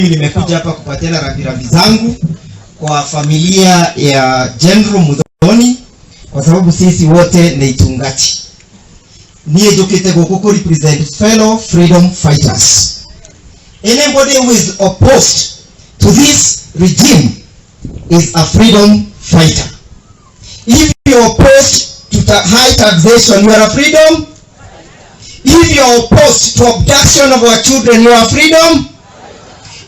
Nimekuja hapa kupatiana rambirambi zangu kwa familia ya General Muthoni kwa sababu sisi wote ni itungati. Niye jokete goko represent fellow freedom fighters. Anybody who is opposed to this regime is a freedom fighter. If you are opposed to high taxation, you are a freedom. If you are opposed to abduction of our children, you are freedom.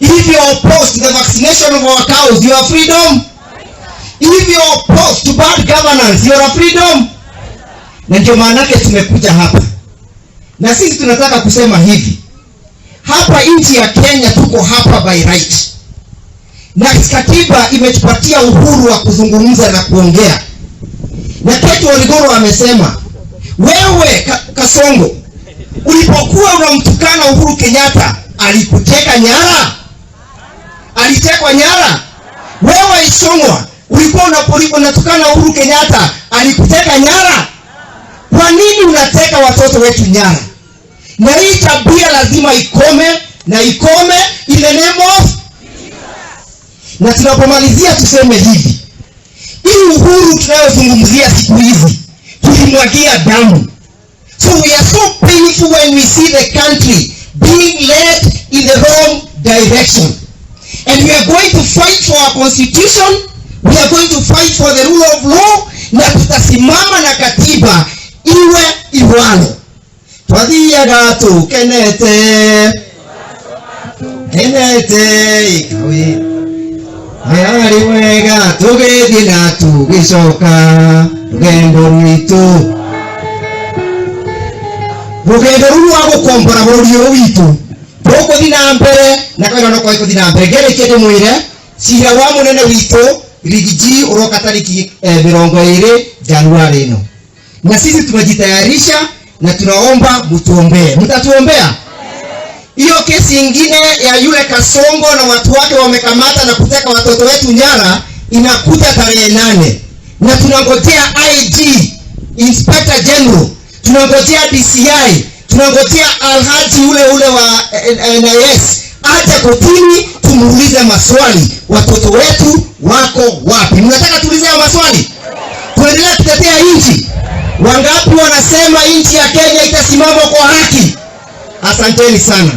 If you are opposed to the vaccination of our cows, you are freedom. If you are opposed to bad governance, you are freedom. Na ndio maanake tumekuja hapa. Na sisi tunataka kusema hivi. Hapa nchi ya Kenya tuko hapa by right. Na katiba imetupatia uhuru wa kuzungumza na kuongea. Na Ketu Oligoro amesema, wewe Kasongo, ulipokuwa unamtukana Uhuru Kenyatta, alikuteka nyara? Alitekwa nyara? Wewe Isongwa, ulikuwa unatukana Uhuru Kenyatta, alikuteka nyara? Kwa nini unateka watoto wetu nyara? Na hii tabia lazima ikome, na ikome in the name of. Na tunapomalizia tuseme hivi. Hii uhuru tunayozungumzia siku hizi tulimwagia damu. So we are so painful when we see the country being led in the wrong direction. And we are going to fight for our constitution. We are going to fight for the rule of law. Na tutasimama na katiba iwe iwalo. Twadhia gato kenete ikawe Mayari wega tugethi na tugicoka rugendo rwitu. Rugendo ruru wa gukombora bururi witu tuguthi na mbere na kaira no kwa ikuthi na mbere ngere kende mwire cira wa munene witu rigiji uroka tariki 20 Januari ino. Na sisi tumejitayarisha na tunaomba mtuombee. Mtatuombea? Hiyo kesi nyingine ya yule Kasongo na watu wake wamekamata na kuteka watoto wetu nyara inakuja tarehe 8. Na tunangojea IG, Inspector General, tunangojea DCI, tunangojea Alhaji ule wa NIS aje kotini tumuulize maswali. Watoto wetu wako wapi? Mnataka tuulize maswali? Tuendelee kutetea nchi? Wangapi wanasema nchi ya Kenya itasimama kwa haki? Asanteni sana.